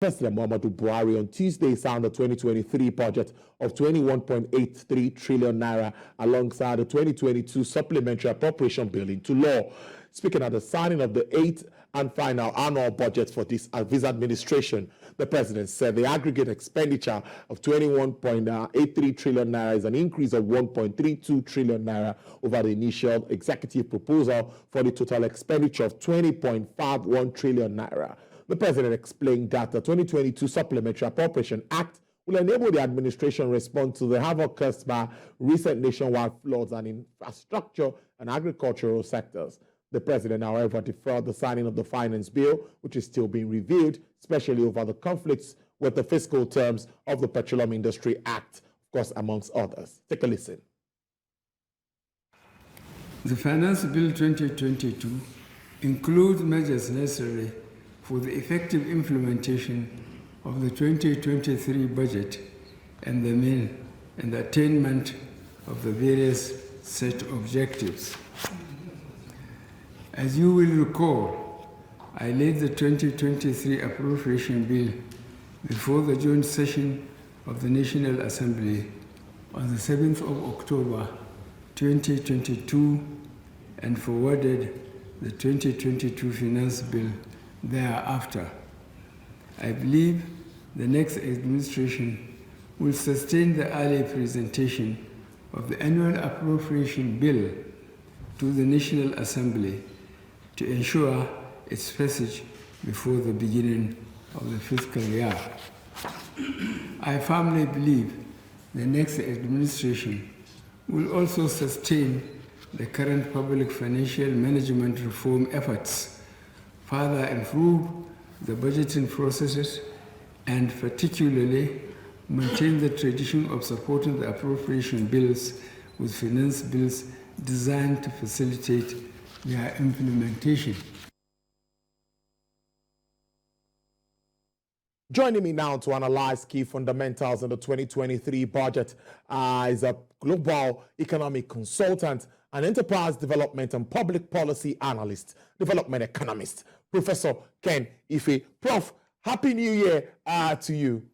President Muhammadu Buhari on Tuesday signed the 2023 budget of 21.83 trillion naira alongside the 2022 supplementary appropriation bill into law. Speaking at the signing of the 8th and final annual budget for this administration, the president said the aggregate expenditure of 21.83 trillion naira is an increase of 1.32 trillion naira over the initial executive proposal for the total expenditure of 20.51 trillion naira. The president explained that the 2022 Supplementary Appropriation Act will enable the administration to respond to the havoc caused by recent nationwide floods and infrastructure and agricultural sectors. The president, however, deferred the signing of the finance bill, which is still being reviewed, especially over the conflicts with the fiscal terms of the Petroleum Industry Act, of course, amongst others. Take a listen. The Finance Bill 2022 includes measures necessary for the effective implementation of the 2023 budget and the attainment of the various set objectives. As you will recall, I laid the 2023 appropriation bill before the joint session of the National Assembly on the 7th of October 2022 and forwarded the 2022 finance bill thereafter. I believe the next administration will sustain the early presentation of the annual appropriation bill to the National Assembly to ensure its passage before the beginning of the fiscal year. I firmly believe the next administration will also sustain the current public financial management reform efforts, further improve the budgeting processes, and particularly maintain the tradition of supporting the appropriation bills with finance bills designed to facilitate their implementation. Joining me now to analyze key fundamentals in the 2023 budget is a global economic consultant, an enterprise development and public policy analyst, development economist, Professor Ken Ife. Prof, Happy New Year to you.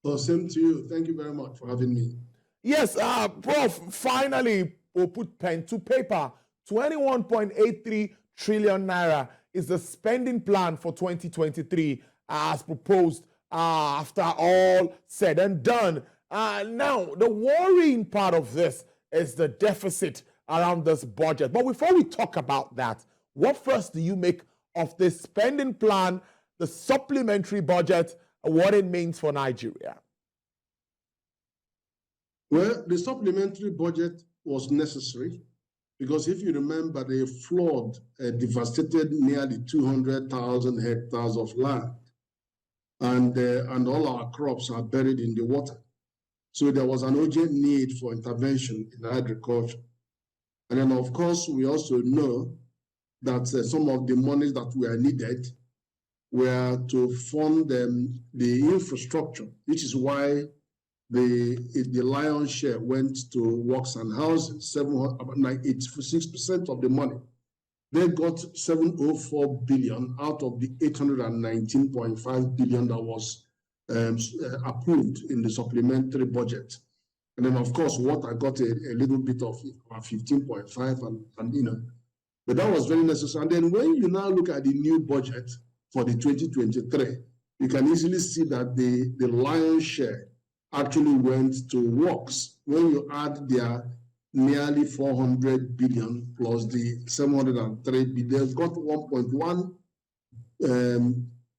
Oh, same to you. Thank you very much for having me. Yes, Prof, finally we'll put pen to paper. 21.83 trillion naira is the spending plan for 2023 as proposed after all said and done. Now, the worrying part of this is the deficit around this budget. But before we talk about that, what first do you make of this spending plan, the supplementary budget, what it means for Nigeria? Well, the supplementary budget was necessary because if you remember, the flood devastated nearly 200,000 hectares of land, and all our crops are buried in the water. So there was an urgent need for intervention in agriculture. And then, of course, we also know that some of the monies that were needed were to fund the infrastructure, which is why the lion's share went to works and houses, about 86% of the money. They got 704 billion out of the 819.5 billion that was approved in the supplementary budget. And then, of course, water got a little bit of 15.5, and you know, but that was very necessary. And then when you now look at the new budget for the 2023, you can easily see that the lion's share actually went to works. When you add their nearly 400 billion plus the 703 billion, they've got 1.1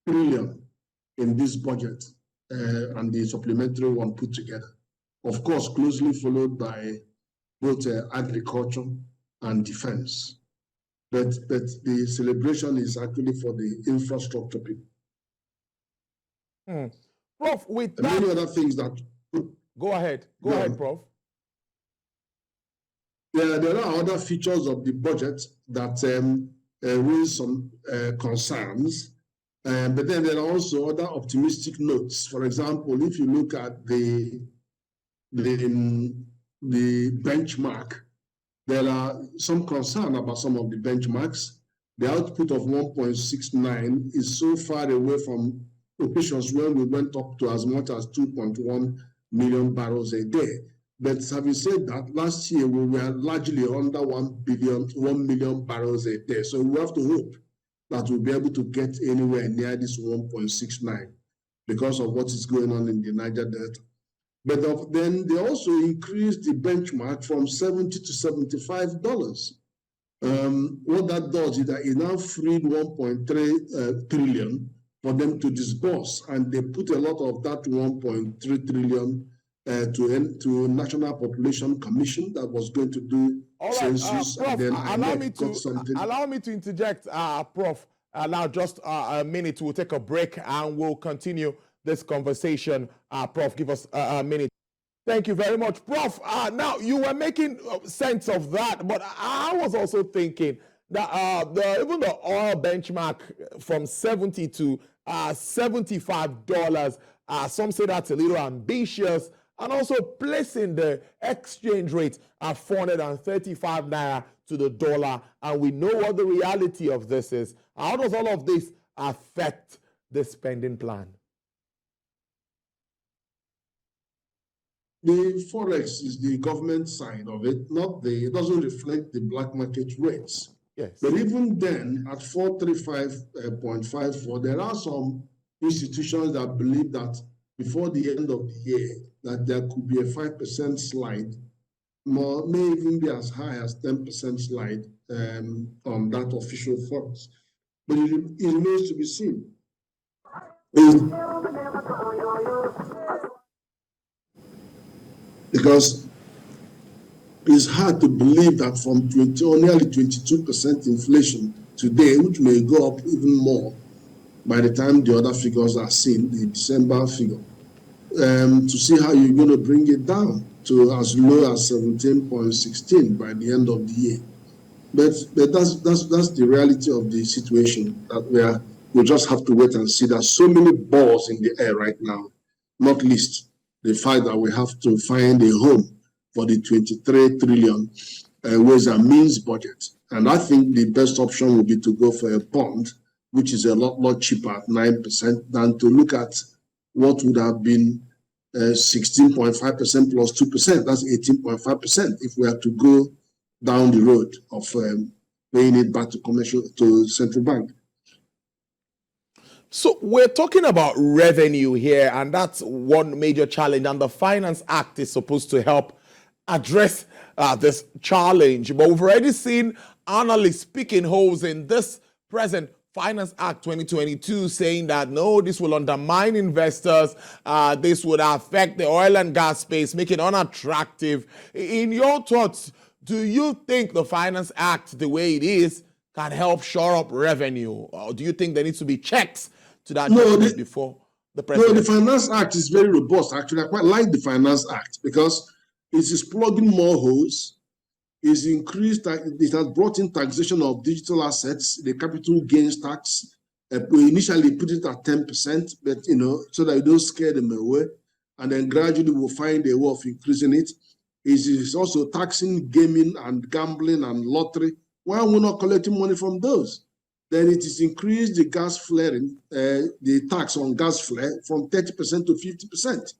trillion in this budget and the supplementary one put together. Of course, closely followed by both agriculture and defense. But the celebration is actually for the infrastructure people. Prof, with and many other things that... Go ahead, Prof. Yeah, there are other features of the budget that raise some concerns. But then there are also other optimistic notes. For example, if you look at the benchmark, there are some concern about some of the benchmarks. The output of 1.69 is so far away from occasions when we went up to as much as 2.1 million barrels a day. But having said that, last year we were largely under 1 million barrels a day. So we have to hope that we'll be able to get anywhere near this 1.69 because of what is going on in the Niger Delta. But then they also increased the benchmark from $70 to $75. What that does is that it now freed 1.3 trillion for them to disburse, and they put a lot of that 1.3 trillion to National Population Commission that was going to do census. Prof, and then allow me to interject, Prof. Now, just a minute. We'll take a break and we'll continue this conversation. Prof, give us a minute. Thank you very much, Prof. Now, you were making sense of that, but I was also thinking that even the oil benchmark from $70 to $75, some say that's a little ambitious, and also placing the exchange rate at 435 naira to the dollar, and we know what the reality of this is. How does all of this affect the spending plan? The forex is the government side of it, it doesn't reflect the black market rates. Yes. But even then, at 435.54, there are some institutions that believe that before the end of the year, that there could be a 5% slide, may even be as high as 10% slide on that official forex. But it remains to be seen. Because it's hard to believe that from nearly 22% inflation today, which may go up even more by the time the other figures are seen, the December figure, to see how you're going to bring it down to as low as 17.16 by the end of the year. But that's the reality of the situation that we just have to wait and see. There's so many balls in the air right now, not least the fact that we have to find a home for the 23 trillion Ways and Means budget. And I think the best option would be to go for a bond, which is a lot cheaper at 9%, than to look at what would have been 16.5% plus 2%. That's 18.5% if we have to go down the road of paying it back to central bank. So we're talking about revenue here, and that's one major challenge. And the Finance Act is supposed to help address this challenge. But we've already seen analysts picking holes in this present Finance Act 2022, saying that no, this will undermine investors, this would affect the oil and gas space, make it unattractive. In your thoughts, do you think the Finance Act, the way it is, can help shore up revenue? Or do you think there needs to be checks to that before the president? No, the Finance Act is very robust. Actually, I quite like the Finance Act because it is plugging more holes. It's increased, it has brought in taxation of digital assets, the capital gains tax. We initially put it at 10%, but so that you don't scare them away. And then gradually we'll find a way of increasing it. It is also taxing gaming and gambling and lottery. Why are we not collecting money from those? Then it is increased the gas flaring, the tax on gas flare from 30% to 50%.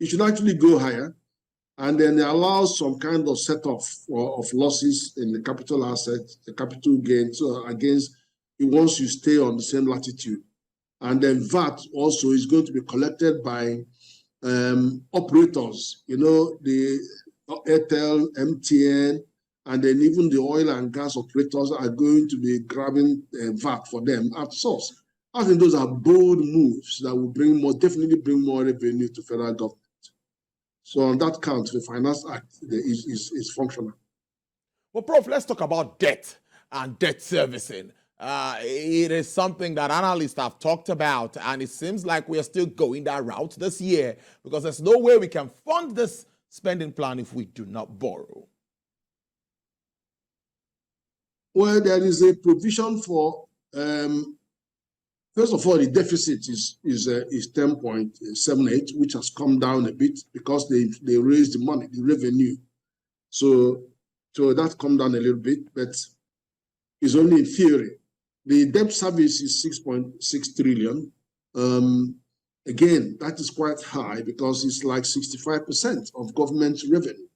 It should actually go higher. And then it allows some kind of set-off of losses in the capital assets, the capital gain, so against once you stay on the same latitude. And then VAT also is going to be collected by operators, the Airtel, MTN, and then even the oil and gas operators are going to be grabbing VAT for them at source. I think those are bold moves that will definitely bring more revenue to federal government. So on that count, the Finance Act is functional. Well, Prof, let's talk about debt and debt servicing. It is something that analysts have talked about, and it seems like we are still going that route this year because there's no way we can fund this spending plan if we do not borrow. Well, there is a provision for first of all, the deficit is 10.78, which has come down a bit because they raised the money, the revenue. So that's come down a little bit, but it's only in theory. The debt service is 6.6 trillion. Again, that is quite high because it's like 65% of government revenue,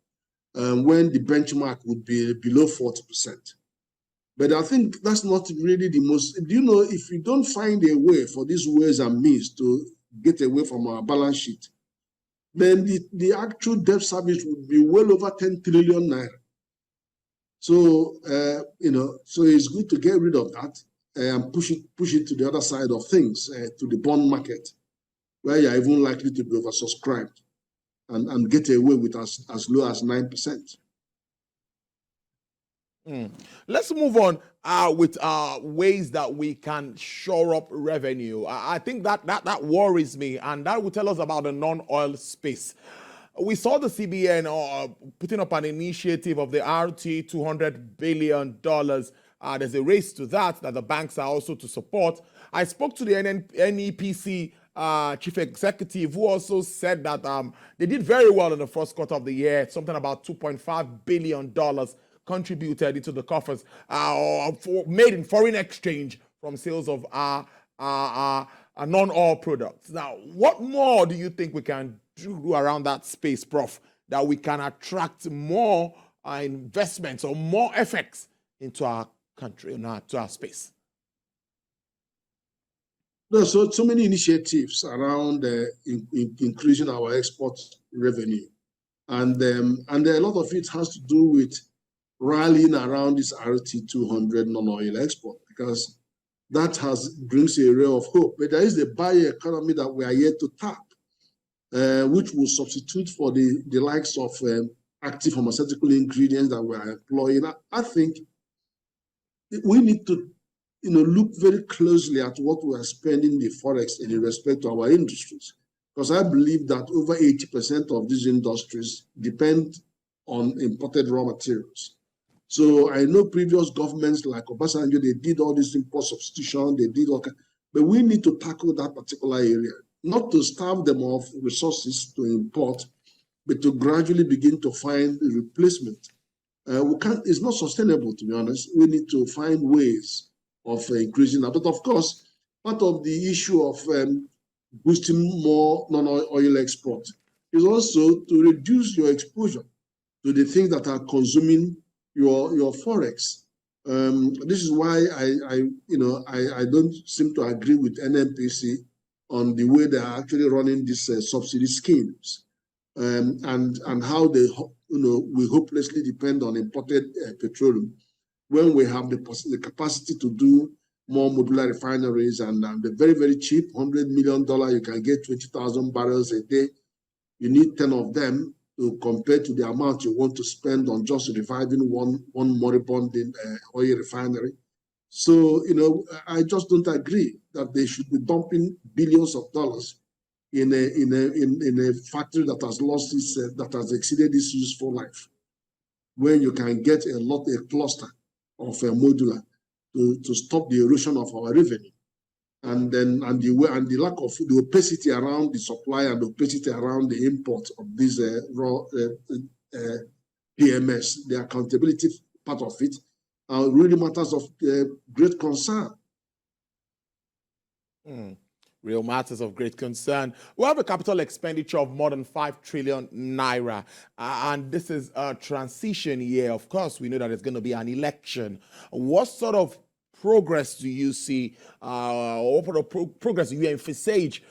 when the benchmark would be below 40%. But I think that's not really the most, do you know, if we don't find a way for these ways and means to get away from our balance sheet, then the actual debt service would be well over 10 trillion naira. So, so it's good to get rid of that and push it to the other side of things, to the bond market, where you're even likely to be oversubscribed and get away with as low as 9%. Let's move on with ways that we can shore up revenue. I think that worries me, and that will tell us about the non-oil space. We saw the CBN putting up an initiative of the RT $200 billion. There's a race to that the banks are also to support. I spoke to the NEPC chief executive, who also said that they did very well in the first quarter of the year, something about $2.5 billion contributed into the coffers made in foreign exchange from sales of non-oil products. Now, what more do you think we can do around that space, Prof, that we can attract more investments or more effects into our country, to our space? There's so many initiatives around increasing our export revenue. And a lot of it has to do with rallying around this RT200 non-oil export, because that brings a ray of hope. But there is the bioeconomy that we are yet to tap, which will substitute for the likes of active pharmaceutical ingredients that we are employing. I think we need to look very closely at what we are spending the forex in respect to our industries, because I believe that over 80% of these industries depend on imported raw materials. So I know previous governments like Obasanjo, they did all this import substitution, they did all, but we need to tackle that particular area, not to starve them of resources to import, but to gradually begin to find a replacement. It's not sustainable, to be honest. We need to find ways of increasing that. But of course, part of the issue of boosting more non-oil export is also to reduce your exposure to the things that are consuming your forex. This is why I don't seem to agree with NNPC on the way they are actually running these subsidy schemes, and how they we hopelessly depend on imported petroleum when we have the capacity to do more modular refineries and the very, very cheap $100 million, you can get 20,000 barrels a day. You need 10 of them to compare to the amount you want to spend on just reviving one moribund oil refinery. So, I just don't agree that they should be dumping billions of dollars in a factory that has lost that has exceeded its useful life, when you can get a cluster of modular to stop the erosion of our revenue. And the lack of the opacity around the supply and the opacity around the import of these raw PMS, the accountability part of it, are really matters of great concern. Real matters of great concern. We have a capital expenditure of more than 5 trillion naira, and this is a transition year. Of course, we know that it's going to be an election. What sort of progress do you see, or what sort of progress do you envisage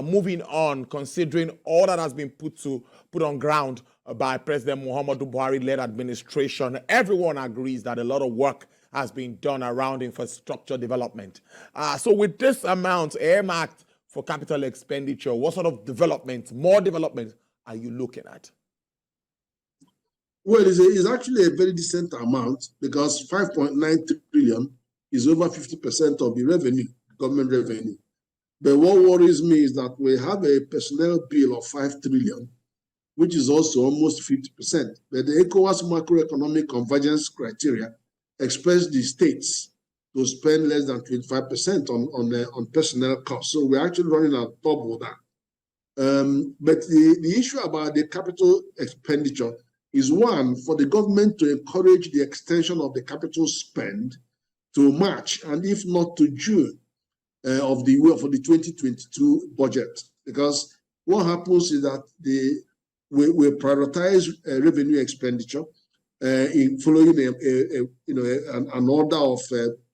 moving on, considering all that has been put on ground by President Muhammadu Buhari-led administration? Everyone agrees that a lot of work has been done around infrastructure development. So with this amount earmarked for capital expenditure, what sort of more development are you looking at? Well, it's actually a very decent amount, because 5.9 trillion is over 50% of the revenue, government revenue. But what worries me is that we have a personnel bill of 5 trillion, which is also almost 50%. But the ECOWAS macroeconomic convergence criteria expects the states to spend less than 25% on personnel costs. So we're actually running at double that. But the issue about the capital expenditure is, one, for the government to encourage the extension of the capital spend to March, and if not to June of the year for the 2022 budget. Because what happens is that we prioritize revenue expenditure in following an order of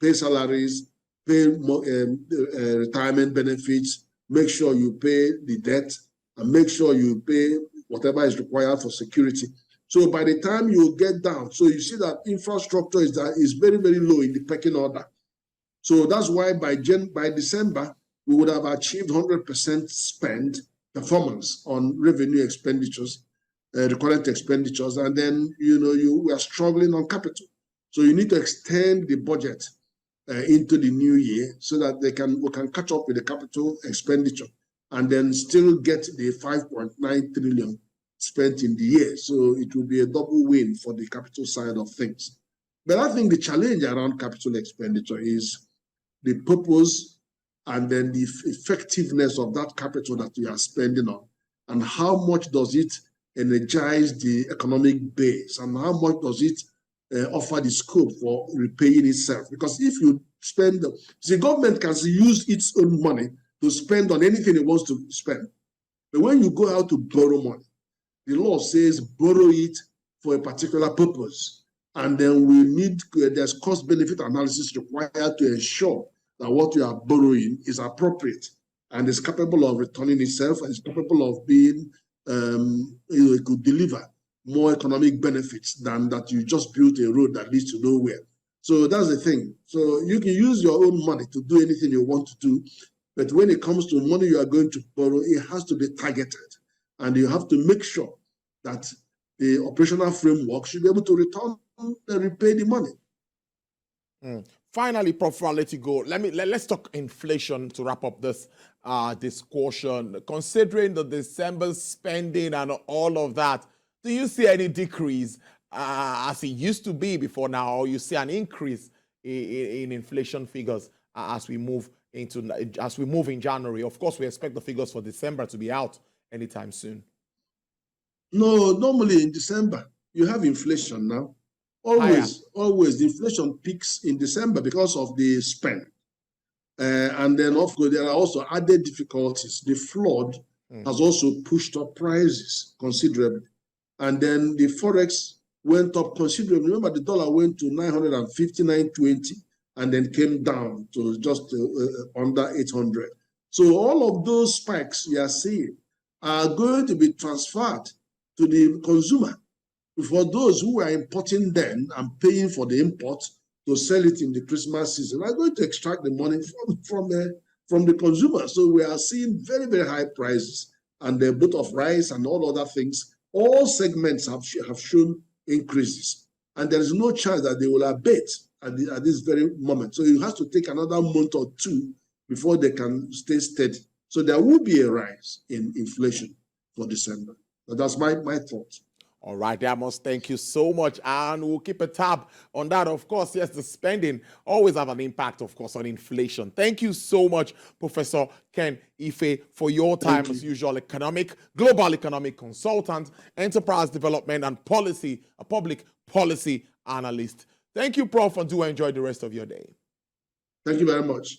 pay salaries, pay retirement benefits, make sure you pay the debt, and make sure you pay whatever is required for security. So by the time you get down, so you see that infrastructure is very, very low in the pecking order. So that's why by December, we would have achieved 100% spend performance on revenue expenditures, recurrent expenditures, and then we are struggling on capital. So you need to extend the budget into the new year so that we can catch up with the capital expenditure and then still get the 5.9 trillion spent in the year. So it will be a double win for the capital side of things. But I think the challenge around capital expenditure is the purpose and then the effectiveness of that capital that we are spending on, and how much does it energize the economic base, and how much does it offer the scope for repaying itself. Because if you spend, the government can use its own money to spend on anything it wants to spend. But when you go out to borrow money, the law says borrow it for a particular purpose. And then there's cost-benefit analysis required to ensure that what you are borrowing is appropriate and is capable of returning itself and is capable of being, it could deliver more economic benefits than that you just built a road that leads to nowhere. So that's the thing. So you can use your own money to do anything you want to do, but when it comes to money you are going to borrow, it has to be targeted. And you have to make sure that the operational framework should be able to return and repay the money. Finally, Prof, I'll let you go. Let's talk inflation to wrap up this discussion. Considering the December spending and all of that, do you see any decrease as it used to be before now, or you see an increase in inflation figures as we move in January? Of course, we expect the figures for December to be out anytime soon. No, normally in December, you have inflation now. Always the inflation peaks in December because of the spend. And then, of course, there are also added difficulties. The flood has also pushed up prices considerably. And then the Forex went up considerably. Remember, the dollar went to 959.20 and then came down to just under 800. So all of those spikes you are seeing are going to be transferred to the consumer. For those who are importing then and paying for the import to sell it in the Christmas season, are going to extract the money from the consumer. So we are seeing very, very high prices, and the both of rice and all other things. All segments have shown increases, and there is no chance that they will abate at this very moment. So it has to take another month or two before they can stay steady. So there will be a rise in inflation for December. So that's my thought. All right, Amos, thank you so much. And we'll keep a tab on that. Of course, yes, the spending always have an impact, of course, on inflation. Thank you so much, Professor Ken Ife, for your time as usual, global economic consultant, enterprise development and policy, a public policy analyst. Thank you, Prof, and do enjoy the rest of your day. Thank you very much.